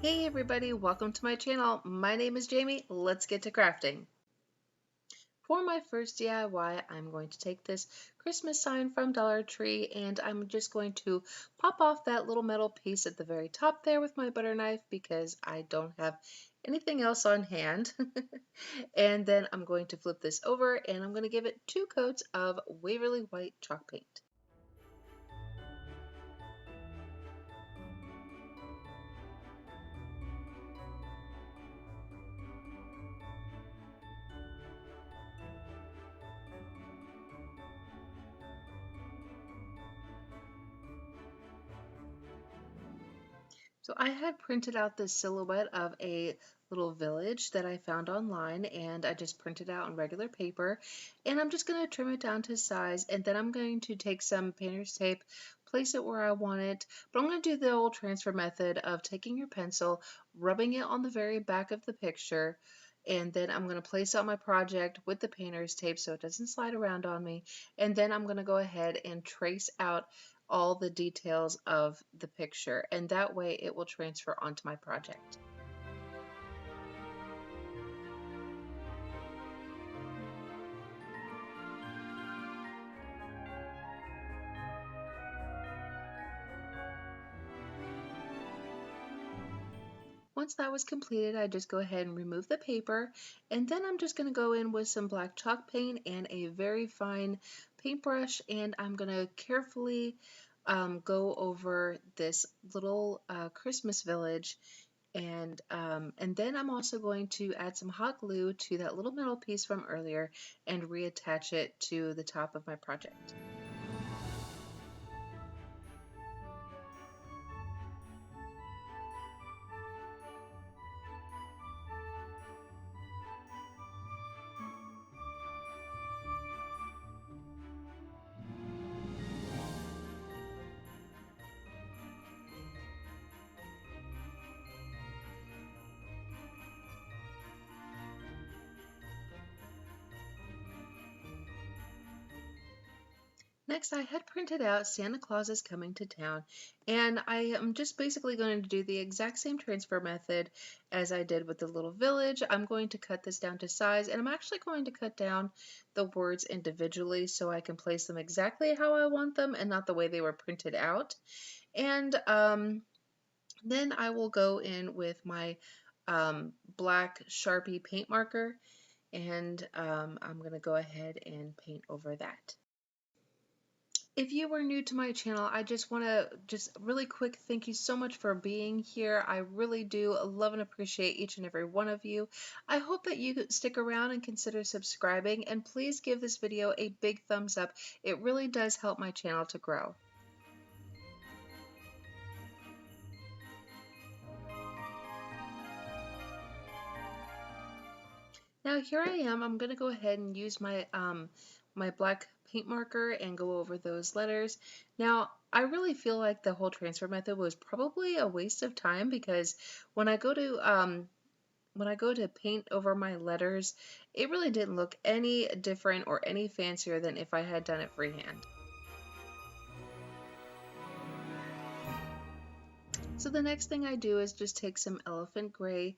Hey everybody, welcome to my channel. My name is Jamie. Let's get to crafting. For my first DIY, I'm going to take this Christmas sign from Dollar Tree and I'm just going to pop off that little metal piece at the very top there with my butter knife because I don't have anything else on hand. And then I'm going to flip this over and I'm going to give it 2 coats of Waverly White chalk paint. So I had printed out this silhouette of a little village that I found online and I just printed out on regular paper and I'm just going to trim it down to size and then I'm going to take some painter's tape, place it where I want it, but I'm going to do the old transfer method of taking your pencil, rubbing it on the very back of the picture, and then I'm going to place out my project with the painter's tape so it doesn't slide around on me, and then I'm going to go ahead and trace out all the details of the picture, and that way it will transfer onto my project. Once that was completed, I just go ahead and remove the paper, and then I'm just going to go in with some black chalk paint and a very fine paintbrush, and I'm going to carefully go over this little Christmas village, and then I'm also going to add some hot glue to that little metal piece from earlier and reattach it to the top of my project. Next, I had printed out Santa Claus is Coming to Town, and I am just basically going to do the exact same transfer method as I did with the little village. I'm going to cut this down to size, and I'm actually going to cut down the words individually so I can place them exactly how I want them and not the way they were printed out. And then I will go in with my black Sharpie paint marker, and I'm going to go ahead and paint over that. If you were new to my channel, I just want to really quick thank you so much for being here. I really do love and appreciate each and every one of you. I hope that you stick around and consider subscribing, and please give this video a big thumbs up. It really does help my channel to grow. Now here I am. I'm going to go ahead and use my my black paint marker and go over those letters. Now I really feel like the whole transfer method was probably a waste of time because when I go to paint over my letters, it really didn't look any different or any fancier than if I had done it freehand. So the next thing I do is just take some elephant gray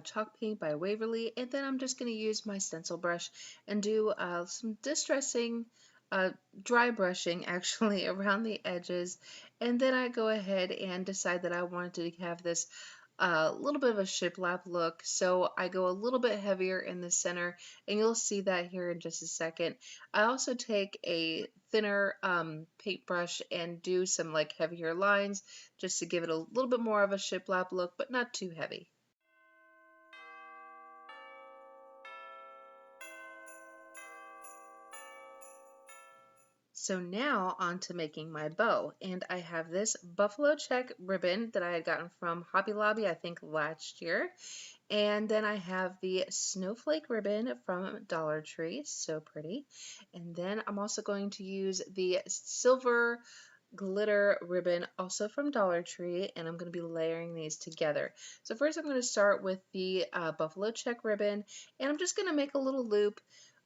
chalk paint by Waverly, and then I'm just going to use my stencil brush and do some distressing dry brushing actually around the edges, and then I go ahead and decide that I wanted to have this a little bit of a shiplap look, so I go a little bit heavier in the center, and you'll see that here in just a second. I also take a thinner paintbrush and do some like heavier lines just to give it a little bit more of a shiplap look, but not too heavy. So now on to making my bow, and I have this buffalo check ribbon that I had gotten from Hobby Lobby I think last year, and then I have the Snowflake ribbon from Dollar Tree, so pretty, and then I'm also going to use the silver glitter ribbon also from Dollar Tree, and I'm going to be layering these together. So first I'm going to start with the buffalo check ribbon, and I'm just going to make a little loop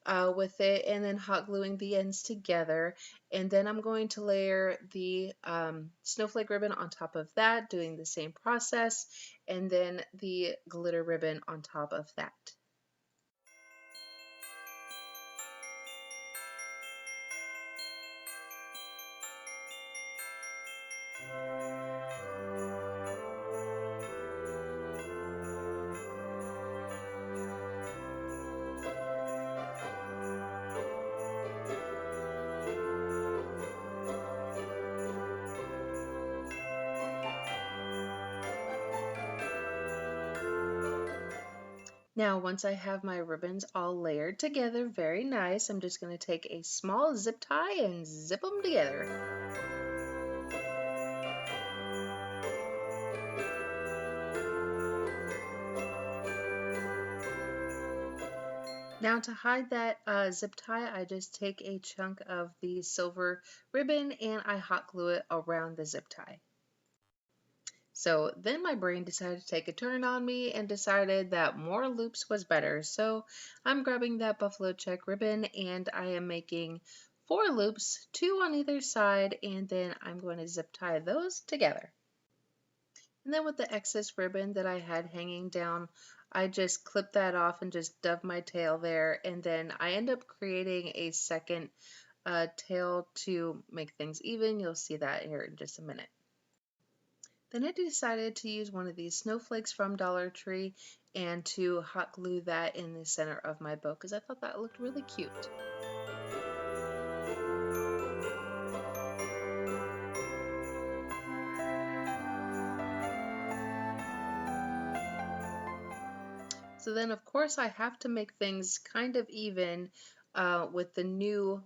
with it, and then hot gluing the ends together. And then I'm going to layer the snowflake ribbon on top of that, doing the same process, and then the glitter ribbon on top of that. Now, once I have my ribbons all layered together very nice, I'm just going to take a small zip tie and zip them together. Now to hide that zip tie, I just take a chunk of the silver ribbon and I hot glue it around the zip tie. So then my brain decided to take a turn on me and decided that more loops was better. So I'm grabbing that buffalo check ribbon and I am making 4 loops, 2 on either side, and then I'm going to zip tie those together. And then with the excess ribbon that I had hanging down, I just clipped that off and just dove my tail there. And then I end up creating a second tail to make things even. You'll see that here in just a minute. Then I decided to use one of these snowflakes from Dollar Tree and to hot glue that in the center of my bow because I thought that looked really cute. So then of course I have to make things kind of even with the new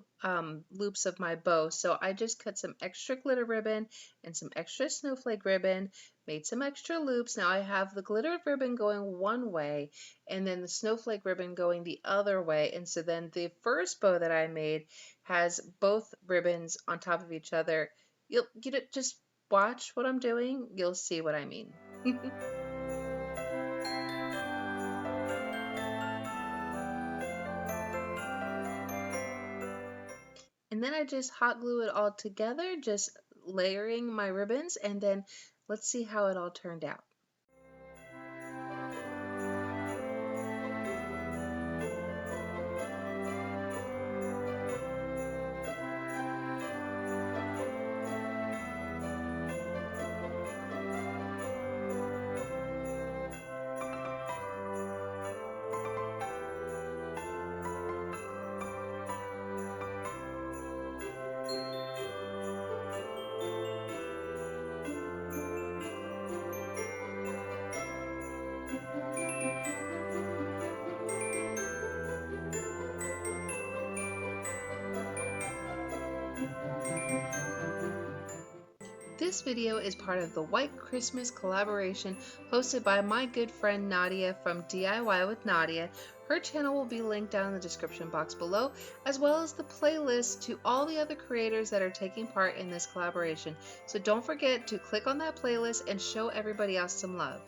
loops of my bow. So I just cut some extra glitter ribbon and some extra snowflake ribbon, made some extra loops. Now I have the glitter ribbon going one way and then the snowflake ribbon going the other way. And so then the first bow that I made has both ribbons on top of each other. You'll just watch what I'm doing. You'll see what I mean. And then I just hot glue it all together, just layering my ribbons, and then let's see how it all turned out. This video is part of the White Christmas collaboration hosted by my good friend Nadia from DIY with Nadia. Her channel will be linked down in the description box below, as well as the playlist to all the other creators that are taking part in this collaboration. So don't forget to click on that playlist and show everybody else some love.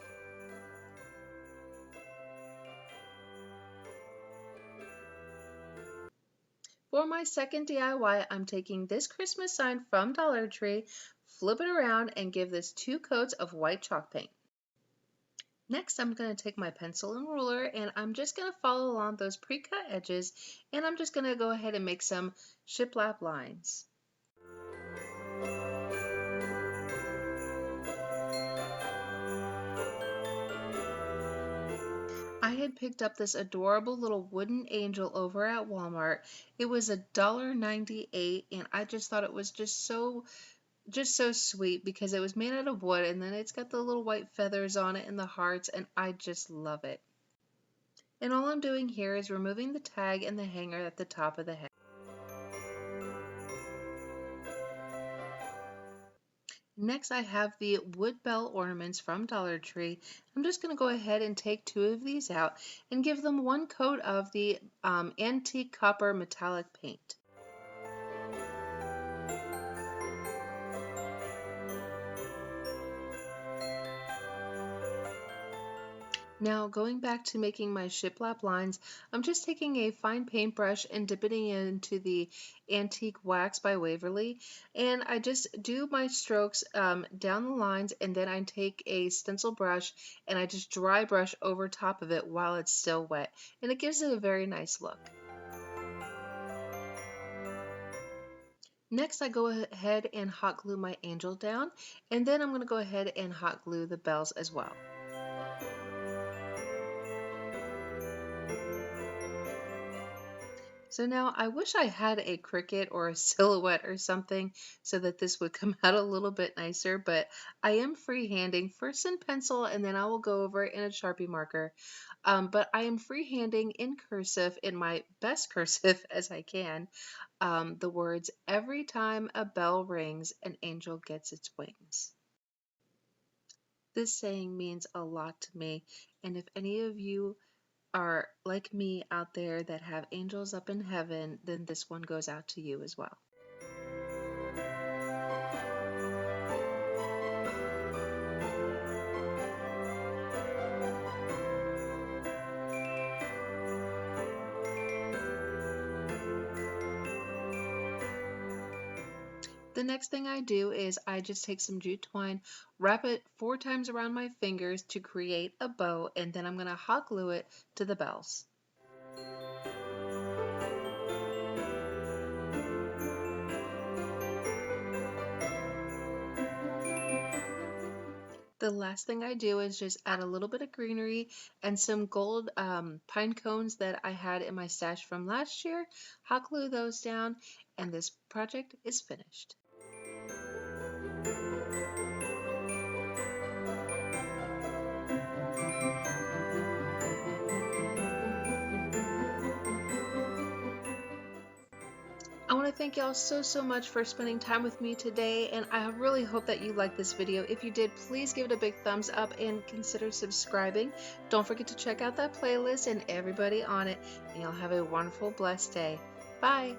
For my second DIY, I'm taking this Christmas sign from Dollar Tree, flip it around, and give this 2 coats of white chalk paint. Next, I'm going to take my pencil and ruler and I'm just going to follow along those pre-cut edges and I'm just going to go ahead and make some shiplap lines. I had picked up this adorable little wooden angel over at Walmart. It was $1.98 and I just thought it was just so sweet because it was made out of wood and then it's got the little white feathers on it and the hearts and I just love it. And all I'm doing here is removing the tag and the hanger at the top of the head. Next I have the wood bell ornaments from Dollar Tree. I'm just going to go ahead and take 2 of these out and give them 1 coat of the antique copper metallic paint. Now, going back to making my shiplap lines, I'm just taking a fine paintbrush and dipping it into the Antique Wax by Waverly. And I just do my strokes down the lines, and then I take a stencil brush and I just dry brush over top of it while it's still wet. And it gives it a very nice look. Next, I go ahead and hot glue my angel down, and then I'm going to go ahead and hot glue the bells as well. So now I wish I had a Cricut or a silhouette or something so that this would come out a little bit nicer, but I am freehanding first in pencil and then I will go over it in a Sharpie marker. But I am freehanding in cursive, in my best cursive as I can, the words, "Every time a bell rings, an angel gets its wings." This saying means a lot to me, and if any of you are like me out there that have angels up in heaven, then this one goes out to you as well. The next thing I do is I just take some jute twine, wrap it 4 times around my fingers to create a bow, and then I'm going to hot glue it to the bells. The last thing I do is just add a little bit of greenery and some gold pine cones that I had in my stash from last year, hot glue those down, and this project is finished. I want to thank y'all so much for spending time with me today, and I really hope that you liked this video. If you did, please give it a big thumbs up and consider subscribing. Don't forget to check out that playlist and everybody on it, and y'all have a wonderful, blessed day. Bye!